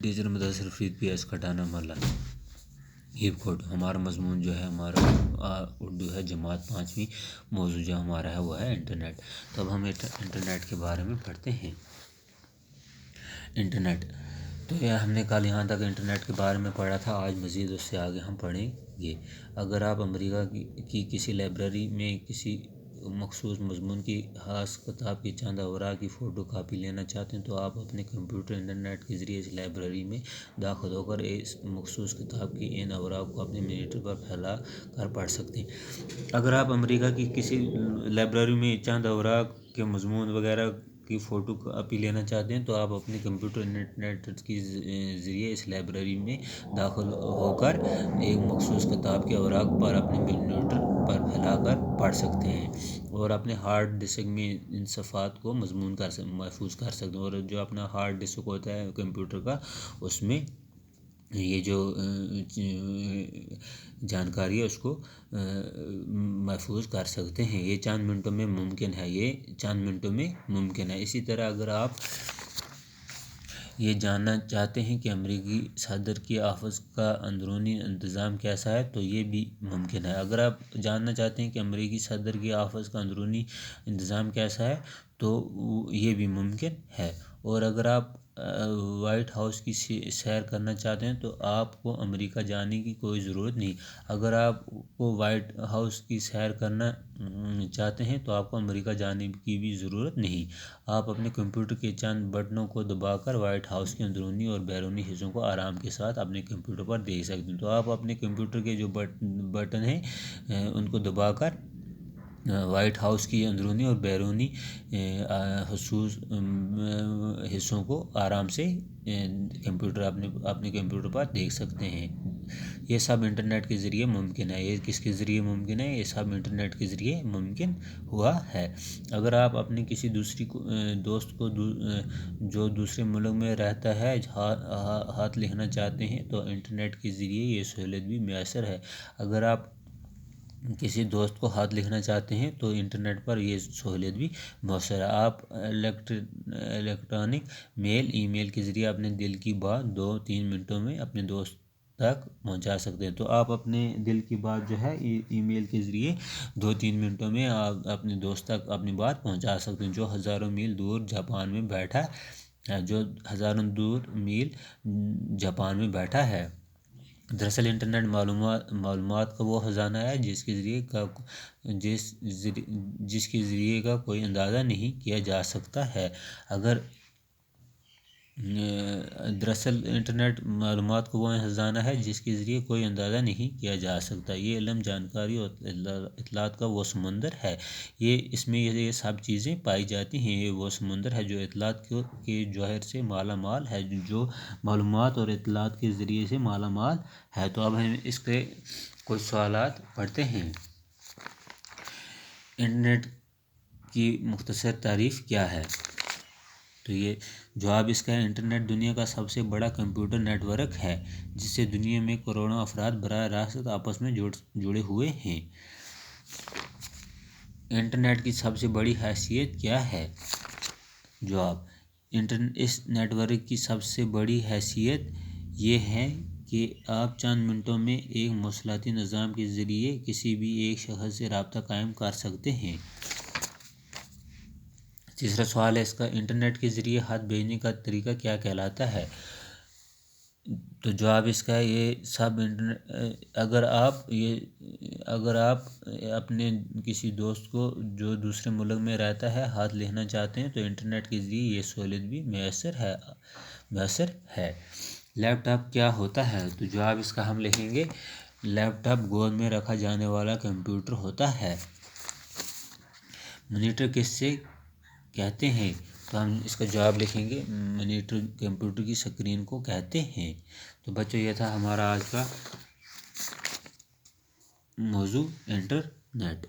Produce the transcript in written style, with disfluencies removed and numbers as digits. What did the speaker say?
Teacher Mudassar Farid PS ایس کھٹانہ محلہ ہیپ کوٹ۔ ہمارا مضمون جو ہے ہمارا اردو ہے جماعت پانچویں۔ موضوع جو ہمارا ہے وہ ہے انٹرنیٹ۔ تو اب ہم انٹرنیٹ کے بارے میں پڑھتے ہیں۔ انٹرنیٹ تو یہ ہم نے کل یہاں تک انٹرنیٹ کے بارے میں پڑھا تھا، آج مزید اس سے آگے ہم پڑھیں گے۔ اگر آپ امریکہ کی کسی لائبریری میں کسی مخصوص مضمون کی خاص کتاب کی چند اوراق کی فوٹو کاپی لینا چاہتے ہیں تو آپ اپنے کمپیوٹر انٹرنیٹ کے ذریعے اس لائبریری میں داخل ہو کر اس مخصوص کتاب کی ان اوراق کو اپنے مانیٹر پر پھیلا کر پڑھ سکتے ہیں۔ اگر آپ امریکہ کی کسی لائبریری میں چند اوراق کے مضمون وغیرہ کی فوٹو کاپی لینا چاہتے ہیں تو آپ اپنے کمپیوٹر انٹرنیٹ کے ذریعے اس لائبریری میں داخل ہو کر ایک مخصوص کتاب کے اوراق پر اپنے مانیٹر پر پھیلا کر پڑھ سکتے ہیں اور اپنے ہارڈ ڈسک میں ان صفحات کو محفوظ کر سکتے ہیں، اور جو اپنا ہارڈ ڈسک ہوتا ہے کمپیوٹر کا اس میں یہ جو جانکاری ہے اس کو محفوظ کر سکتے ہیں۔ یہ چند منٹوں میں ممکن ہے۔ اسی طرح اگر آپ یہ جاننا چاہتے ہیں کہ امریکی صدر کی آفس کا اندرونی انتظام کیسا ہے تو یہ بھی ممکن ہے۔ اگر آپ جاننا چاہتے ہیں کہ امریکی صدر کی آفس کا اندرونی انتظام کیسا ہے تو یہ بھی ممکن ہے۔ اور اگر آپ وائٹ ہاؤس کی سیر کرنا چاہتے ہیں تو آپ کو امریکہ جانے کی کوئی ضرورت نہیں۔ اگر آپ کو وائٹ ہاؤس کی سیر کرنا چاہتے ہیں تو آپ کو امریکہ جانے کی بھی ضرورت نہیں۔ آپ اپنے کمپیوٹر کے چند بٹنوں کو دبا کر وائٹ ہاؤس کے اندرونی اور بیرونی حصوں کو آرام کے ساتھ اپنے کمپیوٹر پر دیکھ سکتے ہیں۔ تو آپ اپنے کمپیوٹر کے جو بٹن ہیں ان کو دبا کر وائٹ ہاؤس کی اندرونی اور بیرونی حصوں کو آرام سے اپنے کمپیوٹر پر دیکھ سکتے ہیں۔ یہ سب انٹرنیٹ کے ذریعے ممکن ہے۔ یہ کس کے ذریعے ممکن ہے؟ یہ سب انٹرنیٹ کے ذریعے ممکن ہوا ہے۔ اگر آپ اپنے کسی دوست کو جو دوسرے ملک میں رہتا ہے خط لکھنا چاہتے ہیں تو انٹرنیٹ کے ذریعے یہ سہولت بھی میسر ہے۔ اگر آپ کسی دوست کو خط لکھنا چاہتے ہیں تو انٹرنیٹ پر یہ سہولت بھی میسر ہے۔ آپ الیکٹرانک ای میل کے ذریعے اپنے دل کی بات 2-3 منٹوں میں اپنے دوست تک پہنچا سکتے ہیں۔ تو آپ اپنے دل کی بات جو ہے ای میل کے ذریعے 2-3 منٹوں میں آپ اپنے دوست تک اپنی بات پہنچا سکتے ہیں جو ہزاروں میل دور جاپان میں بیٹھا ہے۔ دراصل انٹرنیٹ معلومات کا وہ خزانہ ہے جس کے ذریعے کا کوئی اندازہ نہیں کیا جا سکتا ہے۔ دراصل انٹرنیٹ معلومات کا وہ خزانہ ہے جس کے ذریعے کوئی اندازہ نہیں کیا جا سکتا۔ یہ علم، جانکاری اور اطلاعات کا وہ سمندر ہے۔ اس میں یہ سب چیزیں پائی جاتی ہیں۔ یہ وہ سمندر ہے جو اطلاعات کے جوہر سے مالا مال ہے، جو معلومات اور اطلاعات کے ذریعے سے مالا مال ہے۔ تو اب ہم اس کے کچھ سوالات پڑھتے ہیں۔ انٹرنیٹ کی مختصر تعریف کیا ہے؟ تو یہ جواب اس کا ہے، انٹرنیٹ دنیا کا سب سے بڑا کمپیوٹر نیٹ ورک ہے جس سے دنیا میں کروڑوں افراد براہ راست آپس میں جڑے ہوئے ہیں۔ انٹرنیٹ کی سب سے بڑی خاصیت کیا ہے؟ جواب، اس نیٹ ورک کی سب سے بڑی خاصیت یہ ہے کہ آپ چند منٹوں میں ایک مواصلاتی نظام کے ذریعے کسی بھی ایک شخص سے رابطہ قائم کر سکتے ہیں۔ تیسرا سوال ہے اس کا، انٹرنیٹ کے ذریعے خط بھیجنے کا طریقہ کیا کہلاتا ہے؟ تو جواب اس کا ہے، یہ سب اگر آپ اپنے کسی دوست کو جو دوسرے ملک میں رہتا ہے خط لکھنا چاہتے ہیں تو انٹرنیٹ کے ذریعے یہ سہولت بھی میسر ہے۔ لیپ ٹاپ کیا ہوتا ہے؟ تو جواب اس کا ہم لکھیں گے، لیپ ٹاپ گود میں رکھا جانے والا کمپیوٹر ہوتا ہے۔ مانیٹر کسے کہتے ہیں؟ تو ہم اس کا جواب لکھیں گے، مانیٹر کمپیوٹر کی سکرین کو کہتے ہیں۔ تو بچوں یہ تھا ہمارا آج کا موضوع انٹرنیٹ۔